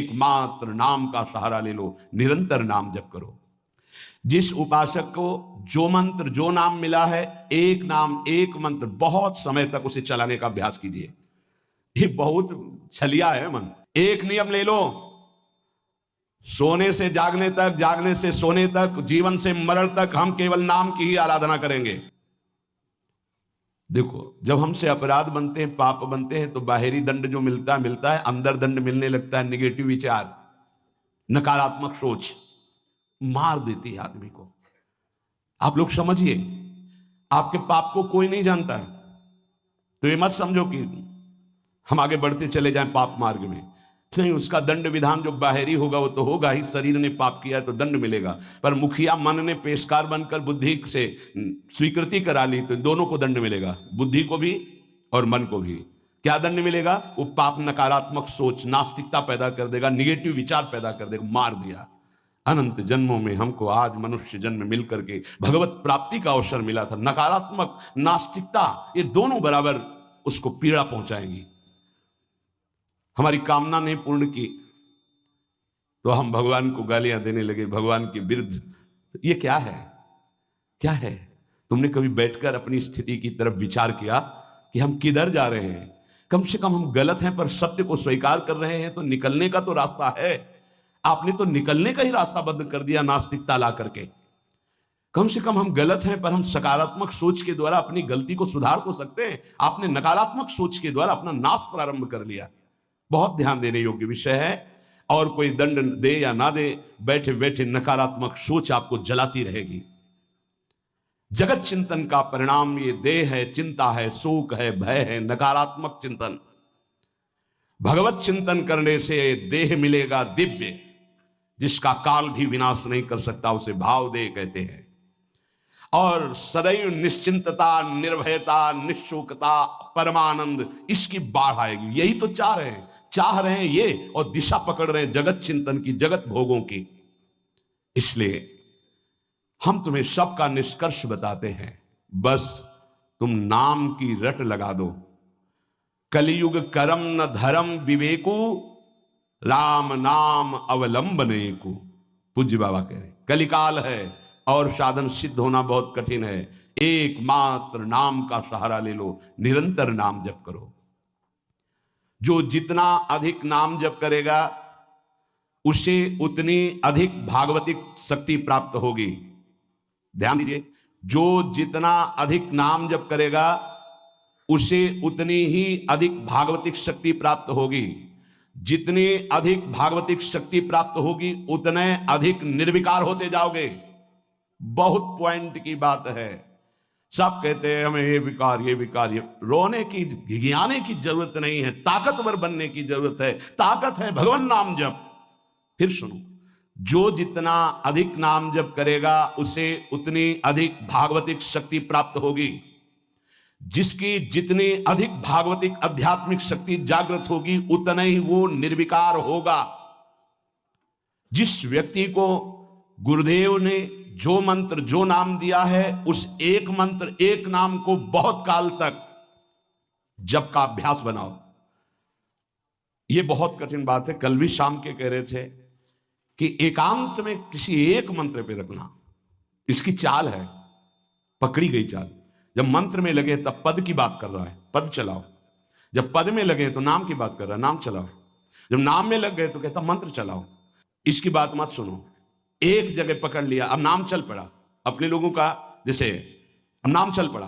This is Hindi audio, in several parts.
एकमात्र नाम का सहारा ले लो, निरंतर नाम जप करो। जिस उपासक को जो मंत्र जो नाम मिला है, एक नाम एक मंत्र बहुत समय तक उसे चलाने का अभ्यास कीजिए। ये बहुत छलिया है मन। एक नियम ले लो, सोने से जागने तक, जागने से सोने तक, जीवन से मरण तक हम केवल नाम की ही आराधना करेंगे। देखो, जब हमसे अपराध बनते हैं, पाप बनते हैं, तो बाहरी दंड जो मिलता है, अंदर दंड मिलने लगता है। निगेटिव विचार, नकारात्मक सोच मार देती है आदमी को। आप लोग समझिए, आपके पाप को कोई नहीं जानता है, तो ये मत समझो कि हम आगे बढ़ते चले जाएं पाप मार्ग में। नहीं, उसका दंड विधान जो बाहरी होगा वो तो होगा ही। शरीर ने पाप किया है तो दंड मिलेगा, पर मुखिया मन ने पेशकार बनकर बुद्धि से स्वीकृति करा ली तो दोनों को दंड मिलेगा, बुद्धि को भी और मन को भी। क्या दंड मिलेगा? वो पाप नकारात्मक सोच, नास्तिकता पैदा कर देगा, निगेटिव विचार पैदा कर देगा। मार दिया। अनंत जन्मों में हमको आज मनुष्य जन्म मिल करके भगवत प्राप्ति का अवसर मिला था। नकारात्मक, नास्तिकता, ये दोनों बराबर उसको पीड़ा पहुंचाएंगी। हमारी कामना नहीं पूर्ण की तो हम भगवान को गालियां देने लगे, भगवान के विरुद्ध। ये क्या है? क्या है? तुमने कभी बैठकर अपनी स्थिति की तरफ विचार किया कि हम किधर जा रहे हैं? कम से कम हम गलत हैं पर सत्य को स्वीकार कर रहे हैं, तो निकलने का तो रास्ता है। आपने तो निकलने का ही रास्ता बंद कर दिया नास्तिकता ला करके। कम से कम हम गलत हैं पर हम सकारात्मक सोच के द्वारा अपनी गलती को सुधार तो सकते हैं। आपने नकारात्मक सोच के द्वारा अपना नाश प्रारंभ कर लिया। बहुत ध्यान देने योग्य विषय है। और कोई दंड दे या ना दे, बैठे बैठे नकारात्मक सोच आपको जलाती रहेगी। जगत चिंतन का परिणाम ये देह है, चिंता है, शोक है, भय है, नकारात्मक चिंतन। भगवत चिंतन करने से देह मिलेगा दिव्य, जिसका काल भी विनाश नहीं कर सकता, उसे भाव देह कहते हैं। और सदैव निश्चिंतता, निर्भयता, निशोकता, परमानंद, इसकी बाढ़ आएगी। यही तो चाह रहे हैं ये, और दिशा पकड़ रहे हैं जगत चिंतन की, जगत भोगों की। इसलिए हम तुम्हें सबका निष्कर्ष बताते हैं, बस तुम नाम की रट लगा दो। कलियुग करम न धर्म विवेकु, राम नाम अवलंबने को। पूज्य बाबा कह रहे, कलिकाल है और साधन सिद्ध होना बहुत कठिन है। एकमात्र नाम का सहारा ले लो, निरंतर नाम जप करो। जो जितना अधिक नाम जप करेगा उसे उतनी अधिक भागवतिक शक्ति प्राप्त होगी। ध्यान दीजिए, जो जितना अधिक नाम जप करेगा उसे उतनी ही अधिक भागवतिक शक्ति प्राप्त होगी। जितनी अधिक भागवतिक शक्ति प्राप्त होगी उतने अधिक निर्विकार होते जाओगे। बहुत पॉइंट की बात है। सब कहते हैं हमें ये विकार, ये विकार, ये रोने की, घिघियाने की जरूरत नहीं है, ताकतवर बनने की जरूरत है। ताकत है भगवान नाम जप। फिर सुनो, जो जितना अधिक नाम जप करेगा उसे उतनी अधिक भागवतिक शक्ति प्राप्त होगी। जिसकी जितनी अधिक भागवतिक आध्यात्मिक शक्ति जागृत होगी उतना ही वो निर्विकार होगा। जिस व्यक्ति को गुरुदेव ने जो मंत्र जो नाम दिया है, उस एक मंत्र एक नाम को बहुत काल तक जप का अभ्यास बनाओ। यह बहुत कठिन बात है। कल भी शाम के कह रहे थे कि एकांत में किसी एक मंत्र पे रखना, इसकी चाल है, पकड़ी गई चाल। जब मंत्र में लगे तब पद की बात कर रहा है, पद चलाओ। जब पद में लगे तो नाम की बात कर रहा है, नाम चलाओ। जब नाम में लग गए तो कहता मंत्र चलाओ। इसकी बात मत सुनो। एक जगह पकड़ लिया, अब नाम चल पड़ा। अपने लोगों का जैसे अब नाम चल पड़ा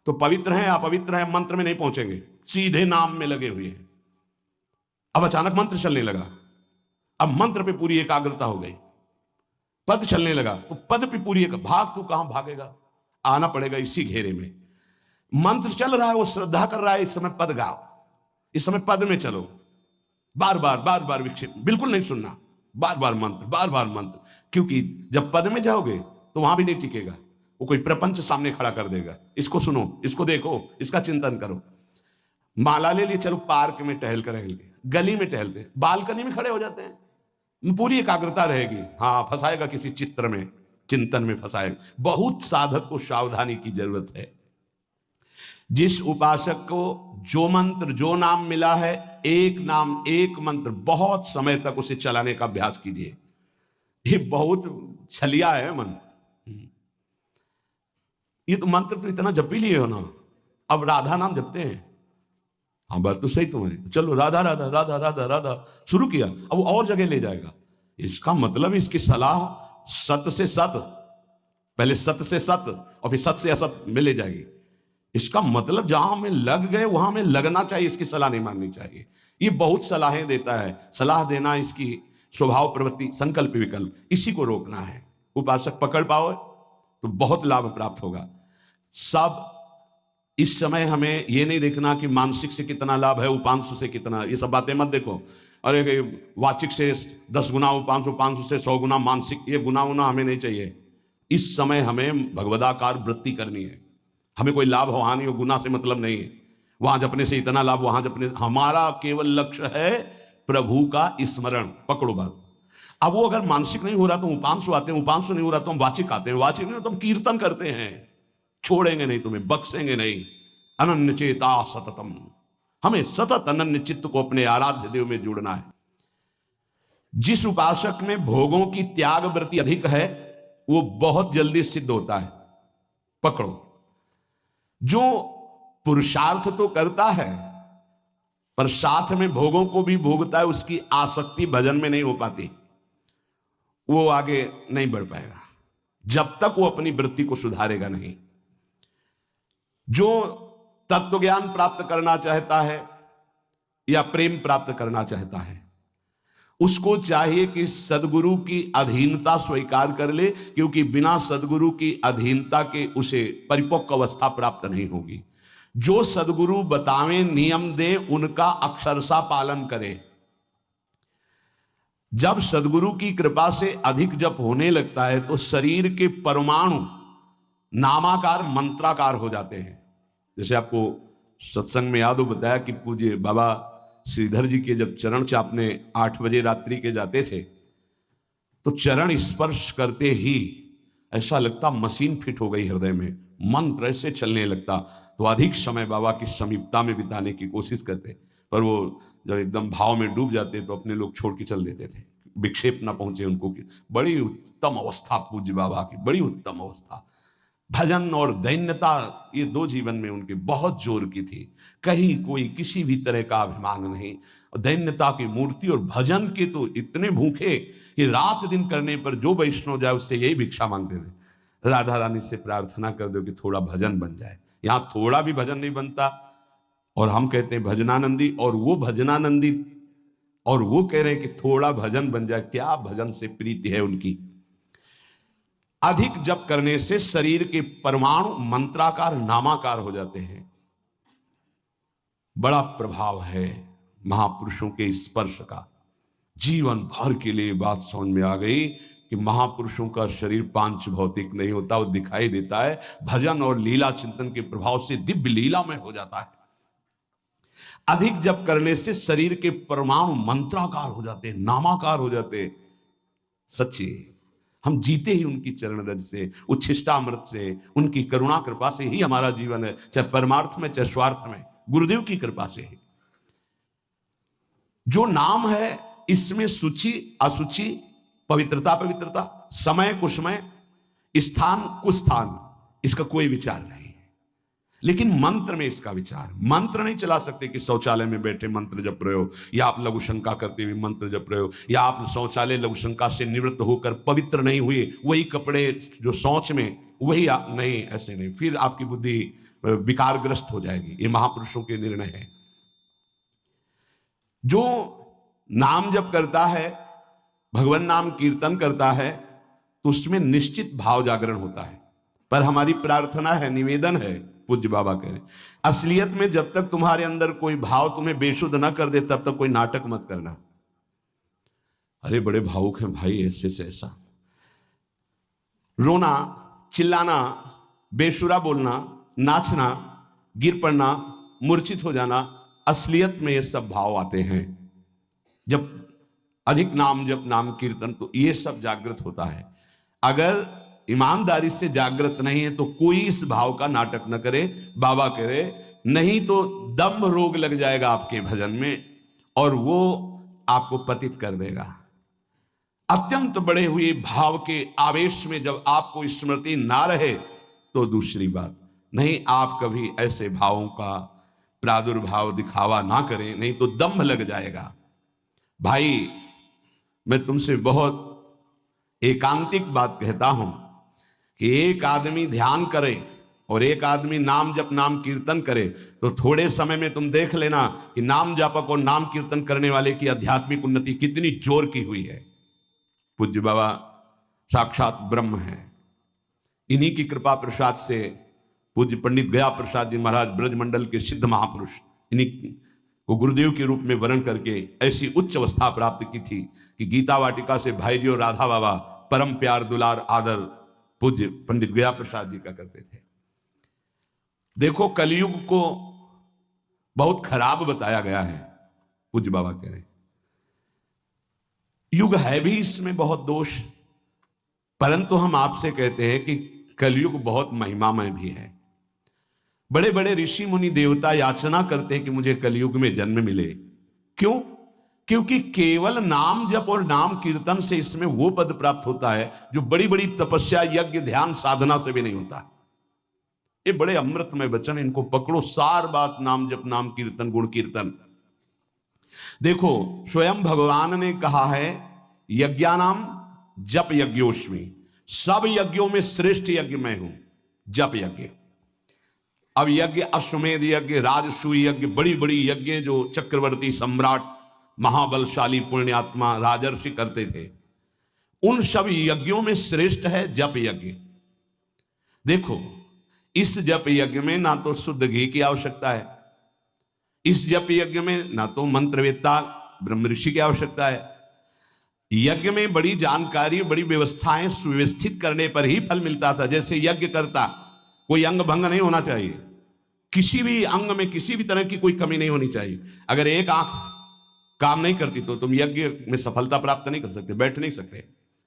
तो पवित्र है अपवित्र है मंत्र में नहीं पहुंचेंगे, सीधे नाम में लगे हुए हैं। अब अचानक मंत्र चलने लगा, अब मंत्र पे पूरी एकाग्रता हो गई। पद चलने लगा तो पद पे पूरी भाग तो कहां भागेगा, आना पड़ेगा इसी घेरे में। मंत्र चल रहा है, वो श्रद्धा कर रहा है, इस समय पद गाओ, इस समय पद में चलो। बार बार विक्षेप बिल्कुल नहीं सुनना, बार बार मंत्र। क्योंकि जब पद में जाओगे तो वहां भी नहीं टिकेगा, वो कोई प्रपंच सामने खड़ा कर देगा। इसको सुनो, इसको देखो, इसका चिंतन करो। माला ले लिए, चलो पार्क में टहल कर रहेंगे, गली में टहलते, बालकनी में खड़े हो जाते हैं, पूरी एकाग्रता रहेगी। हाँ, फंसाएगा किसी चित्र में, चिंतन में फंसाएगा। बहुत साधक को सावधानी की जरूरत है। जिस उपासक को जो मंत्र जो नाम मिला है एक नाम एक मंत्र बहुत समय तक उसे चलाने का अभ्यास कीजिए। ये बहुत छलिया है मन। ये तो मंत्र तो इतना जप ही लिए हो ना, अब राधा नाम जपते हैं। हाँ बात तो सही तुम्हारी, तो चलो राधा राधा राधा राधा राधा शुरू किया, अब वो और जगह ले जाएगा। इसका मतलब इसकी सलाह सत से सत, पहले सत से सत और फिर सत से असत में ले जाएगी। इसका मतलब जहां में लग गए वहां में लगना चाहिए, इसकी सलाह नहीं माननी चाहिए। ये बहुत सलाहें देता है, सलाह देना इसकी स्वभाव प्रवृत्ति संकल्प विकल्प, इसी को रोकना है। उपासक पकड़ पाओ तो बहुत लाभ प्राप्त होगा। सब इस समय हमें यह नहीं देखना कि मानसिक से कितना लाभ है, उपांशु से कितना, ये सब बातें मत देखो। अरे वाचिक से 10 गुना उपांशु, उपांशु से 100 गुना मानसिक, ये गुना उना हमें नहीं चाहिए। इस समय हमें भगवदाकार वृत्ति करनी है। हमें कोई लाभ हो हानि हो गुना से मतलब नहीं है। वहां जपने से इतना लाभ, वहां जपने, हमारा केवल लक्ष्य है प्रभु का स्मरण। पकड़ो बात। अब वो अगर मानसिक नहीं हो रहा तो उपांशु आते हैं, उपांशु नहीं हो रहा तो हम वाचिक आते हैं, वाचिक नहीं हो तो हम कीर्तन करते हैं। छोड़ेंगे नहीं, तुम्हें बख्शेंगे नहीं। अनन्य चेता सततम, हमें सतत अनन्य चित्त को अपने आराध्य देव में जोड़ना है। जिस उपासक में भोगों की त्याग वृत्ति अधिक है वो बहुत जल्दी सिद्ध होता है। पकड़ो, जो पुरुषार्थ तो करता है पर साथ में भोगों को भी भोगता है, उसकी आसक्ति भजन में नहीं हो पाती, वो आगे नहीं बढ़ पाएगा जब तक वो अपनी वृत्ति को सुधारेगा नहीं। जो तत्व ज्ञान प्राप्त करना चाहता है या प्रेम प्राप्त करना चाहता है, उसको चाहिए कि सदगुरु की अधीनता स्वीकार कर ले, क्योंकि बिना सदगुरु की अधीनता के उसे परिपक्व अवस्था प्राप्त नहीं होगी। जो सदगुरु बतावे नियम दे उनका अक्षरशः पालन करे। जब सदगुरु की कृपा से अधिक जप होने लगता है तो शरीर के परमाणु नामाकार मंत्राकार हो जाते हैं। जैसे आपको सत्संग में याद हो बताया कि पूज्य बाबा श्रीधर जी के जब चरण चापने 8 बजे रात्रि के जाते थे तो चरण स्पर्श करते ही ऐसा लगता मशीन फिट हो गई हृदय में, मंत्र ऐसे चलने लगता। तो अधिक समय बाबा की समीपता में बिताने की कोशिश करते, पर वो जब एकदम भाव में डूब जाते तो अपने लोग छोड़ के चल देते थे, विक्षेप ना पहुंचे उनको। बड़ी उत्तम अवस्था पूज्य बाबा की, बड़ी उत्तम अवस्था। भजन और दैन्यता ये 2 जीवन में उनके बहुत जोर की थी। कहीं कोई किसी भी तरह का अभिमान नहीं, और दैन्यता की मूर्ति और भजन के तो इतने भूखे कि रात दिन करने पर जो वैष्णव जाए उससे यही भिक्षा मांगते थे, राधा रानी से प्रार्थना कर दो कि थोड़ा भजन बन जाए। यहां थोड़ा भी भजन नहीं बनता और हम कहते हैं भजनानंदी, और वो भजनानंदी और वो कह रहे हैं कि थोड़ा भजन बन जाए। क्या भजन से प्रीति है उनकी। अधिक जप करने से शरीर के परमाणु मंत्राकार नामाकार हो जाते हैं। बड़ा प्रभाव है महापुरुषों के स्पर्श का। जीवन भर के लिए बात समझ में आ गई कि महापुरुषों का शरीर पांच भौतिक नहीं होता, वो दिखाई देता है भजन और लीला चिंतन के प्रभाव से दिव्य लीला में हो जाता है। अधिक जप करने से शरीर के परमाणु मंत्राकार हो जाते हैं, नामाकार हो जाते हैं। सच्ची हम जीते ही उनकी चरण रज से, उच्छिष्टामृत से, उनकी करुणा कृपा से ही हमारा जीवन है, चाहे परमार्थ में चाहे स्वार्थ में, गुरुदेव की कृपा से ही। जो नाम है इसमें सूची असुचि, पवित्रता पवित्रता, समय कुसमय, स्थान कुस्थान, इसका कोई विचार नहीं है। लेकिन मंत्र में इसका विचार, मंत्र नहीं चला सकते कि शौचालय में बैठे मंत्र जप रहे हो, या आप लघु शंका करते हुए मंत्र जप रहे हो, या आप शौचालय लघु शंका से निवृत्त होकर पवित्र नहीं हुए, वही कपड़े जो शौच में वही आप नहीं, ऐसे नहीं, फिर आपकी बुद्धि विकारग्रस्त हो जाएगी। ये महापुरुषों के निर्णय है। जो नाम जप करता है, भगवान नाम कीर्तन करता है, तो उसमें निश्चित भाव जागरण होता है। पर हमारी प्रार्थना है, निवेदन है, पूज्य बाबा कह रहे असलियत में जब तक तुम्हारे अंदर कोई भाव तुम्हें बेशुद्ध ना कर दे तब तक कोई नाटक मत करना। अरे बड़े भावुक हैं भाई, ऐसे से ऐसा रोना, चिल्लाना, बेसुरा बोलना, नाचना, गिर पड़ना, मूर्छित हो जाना, असलियत में ये सब भाव आते हैं। जब अधिक नाम जब नाम कीर्तन तो ये सब जागृत होता है। अगर ईमानदारी से जागृत नहीं है तो कोई इस भाव का नाटक न करे। बाबा कह रहे नहीं तो दम्भ रोग लग जाएगा आपके भजन में, और वो आपको पतित कर देगा। अत्यंत बड़े हुए भाव के आवेश में जब आपको स्मृति ना रहे तो दूसरी बात, नहीं आप कभी ऐसे भावों का प्रादुर्भाव दिखावा ना करें, नहीं तो दंभ लग जाएगा। भाई मैं तुमसे बहुत एकांतिक बात कहता हूं कि एक आदमी ध्यान करे और एक आदमी नाम जप नाम कीर्तन करे तो थोड़े समय में तुम देख लेना कि नाम जापक और नाम कीर्तन करने वाले की आध्यात्मिक उन्नति कितनी जोर की हुई है। पूज्य बाबा साक्षात ब्रह्म है। इन्हीं की कृपा प्रसाद से पूज्य पंडित गया प्रसाद जी महाराज ब्रजमंडल के सिद्ध महापुरुष, इन्हीं को गुरुदेव के रूप में वर्ण करके ऐसी उच्च अवस्था प्राप्त की थी कि गीता वाटिका से भाई जी और राधा बाबा परम प्यार दुलार आदर पूज्य पंडित गया प्रसाद जी का करते थे। देखो कलयुग को बहुत खराब बताया गया है। पूज्य बाबा कह रहे युग है भी इसमें बहुत दोष, परंतु हम आपसे कहते हैं कि कलयुग बहुत महिमामय भी है। बड़े बड़े ऋषि मुनि देवता याचना करते हैं कि मुझे कलयुग में जन्म मिले। क्यों? क्योंकि केवल नाम जप और नाम कीर्तन से इसमें वो पद प्राप्त होता है जो बड़ी बड़ी तपस्या यज्ञ ध्यान साधना से भी नहीं होता। ये बड़े अमृतमय वचन, इनको पकड़ो। सार बात नाम जप नाम कीर्तन गुण कीर्तन। देखो स्वयं भगवान ने कहा है यज्ञानाम जप यज्ञोस्मि, सब यज्ञों में श्रेष्ठ यज्ञ मैं हूं, जप यज्ञ। अब यज्ञ अश्वमेध यज्ञ, राजसूय यज्ञ, बड़ी बड़ी यज्ञ जो चक्रवर्ती सम्राट महाबलशाली पुण्यात्मा राजर्षि करते थे, उन सब यज्ञों में श्रेष्ठ है जप यज्ञ। देखो इस जप यज्ञ में ना तो शुद्ध घी की आवश्यकता है, इस जप यज्ञ में ना तो मंत्रवेत्ता ब्रह्म ऋषि की आवश्यकता है। यज्ञ में बड़ी जानकारी बड़ी व्यवस्थाएं सुव्यवस्थित करने पर ही फल मिलता था। जैसे यज्ञ करता कोई अंग भंग नहीं होना चाहिए, किसी भी अंग में किसी भी तरह की कोई कमी नहीं होनी चाहिए। अगर एक आंख काम नहीं करती तो तुम यज्ञ में सफलता प्राप्त नहीं कर सकते, बैठ नहीं सकते,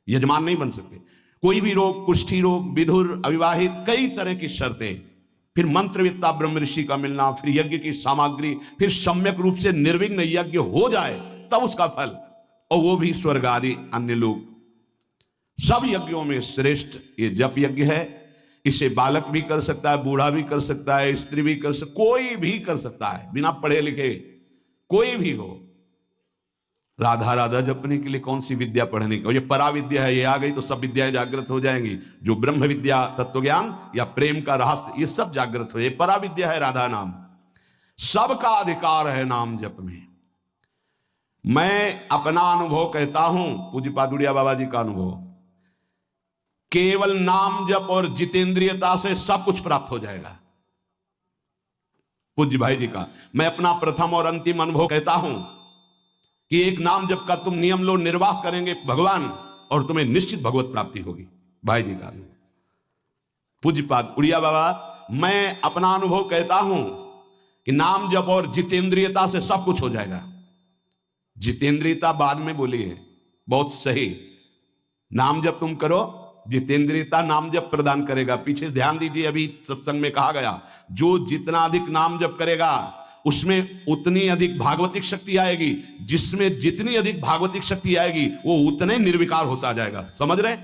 यजमान नहीं बन सकते। कोई भी रोग, कुष्ठी रोग, विधुर, अविवाहित, कई तरह की शर्तें, फिर मंत्रविद्ता ब्रह्म ऋषि का मिलना, फिर यज्ञ की सामग्री, फिर सम्यक रूप से निर्विघ्न यज्ञ हो जाए तब उसका फल, और वो भी स्वर्ग आदि अन्य लोग। सब यज्ञों में श्रेष्ठ ये जप यज्ञ है। इसे बालक भी कर सकता है, बूढ़ा भी कर सकता है, स्त्री भी कर सकता, कोई भी कर सकता है, बिना पढ़े लिखे कोई भी हो। राधा राधा जपने के लिए कौन सी विद्या पढ़ने की? ये परा विद्या है, ये आ गई तो सब विद्याएं जागृत हो जाएंगी। जो ब्रह्म विद्या, तत्व ज्ञान या प्रेम का रहस्य, ये सब जागृत हो, ये परा विद्या है राधा नाम। सबका अधिकार है नाम जप में। मैं अपना अनुभव कहता हूं, पूज्य पादुड़िया बाबा जी का अनुभव, केवल नाम जप और जितेंद्रियता से सब कुछ प्राप्त हो जाएगा। पूज्य भाई जी का मैं अपना प्रथम और अंतिम अनुभव कहता हूं कि एक नाम जप का तुम नियम लो, निर्वाह करेंगे भगवान, और तुम्हें निश्चित भगवत प्राप्ति होगी। भाई जी का अनुभव। पूज्यपाद उड़िया बाबा, मैं अपना अनुभव कहता हूं कि नाम जप और जितेंद्रियता से सब कुछ हो जाएगा। जितेंद्रियता बाद में बोली है, बहुत सही। नाम जप तुम करो, जितेंद्रियता नाम जप प्रदान करेगा। पीछे ध्यान दीजिए, अभी सत्संग में कहा गया जो जितना अधिक नाम जप करेगा उसमें उतनी अधिक भागवतिक शक्ति आएगी, जिसमें जितनी अधिक भागवतिक शक्ति आएगी वो उतने निर्विकार होता जाएगा। समझ रहे?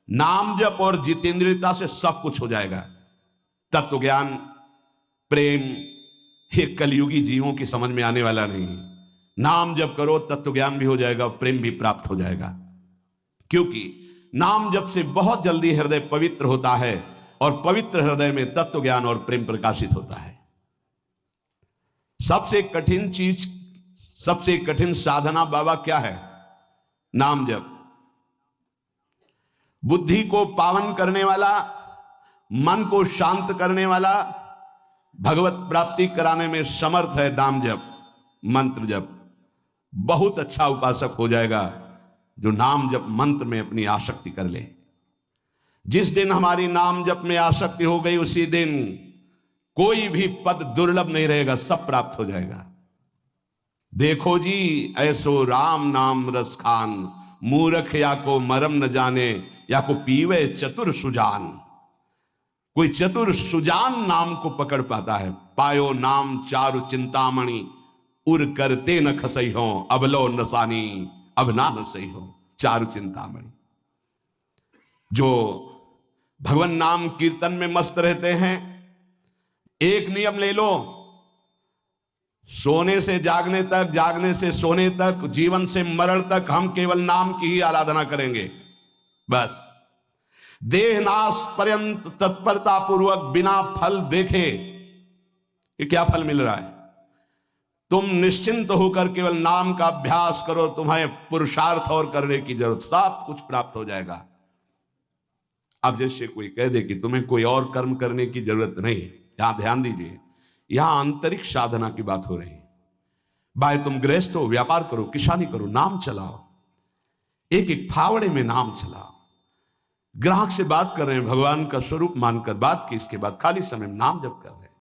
नाम जप और जितेंद्रियता से सब कुछ हो जाएगा। तत्व ज्ञान, प्रेम, ये कलयुगी जीवों की समझ में आने वाला नहीं। नाम जप करो, तत्व ज्ञान भी हो जाएगा, प्रेम भी प्राप्त हो जाएगा। क्योंकि नाम जप से बहुत जल्दी हृदय पवित्र होता है, और पवित्र हृदय में तत्व ज्ञान और प्रेम प्रकाशित होता है। सबसे कठिन चीज, सबसे कठिन साधना बाबा क्या है? नाम जप। बुद्धि को पावन करने वाला, मन को शांत करने वाला, भगवत प्राप्ति कराने में समर्थ है नाम जप, मंत्र जप। बहुत अच्छा उपासक हो जाएगा जो नाम जप मंत्र में अपनी आसक्ति कर ले। जिस दिन हमारी नाम जप में आसक्ति हो गई, उसी दिन कोई भी पद दुर्लभ नहीं रहेगा, सब प्राप्त हो जाएगा। देखो जी ऐसो राम नाम रस खान, मूर्ख या को मरम न जाने, या को पीवे चतुर सुजान। कोई चतुर सुजान नाम को पकड़ पाता है। पायो नाम चारु चिंतामणि, उर करते न खसई हो, अब लो नसानी अब ना न सही हो। चारु चिंतामणि। जो भगवान नाम कीर्तन में मस्त रहते हैं, एक नियम ले लो, सोने से जागने तक, जागने से सोने तक, जीवन से मरण तक हम केवल नाम की ही आराधना करेंगे। बस देहनाश पर्यंत तत्परता पूर्वक बिना फल देखे, कि क्या फल मिल रहा है, तुम निश्चिंत होकर केवल नाम का अभ्यास करो। तुम्हें पुरुषार्थ और करने की जरूरत, सब कुछ प्राप्त हो जाएगा। अब जैसे कोई कह दे कि तुम्हें कोई और कर्म करने की जरूरत नहीं, यहां ध्यान दीजिए, यहां आंतरिक साधना की बात हो रही है। भाई तुम गृहस्थ हो, व्यापार करो, किसानी करो, नाम चलाओ, एक एक फावड़े में नाम चलाओ। ग्राहक से बात कर रहे हैं, भगवान का स्वरूप मानकर बात की, इसके बाद खाली समय में नाम जप कर रहे हैं।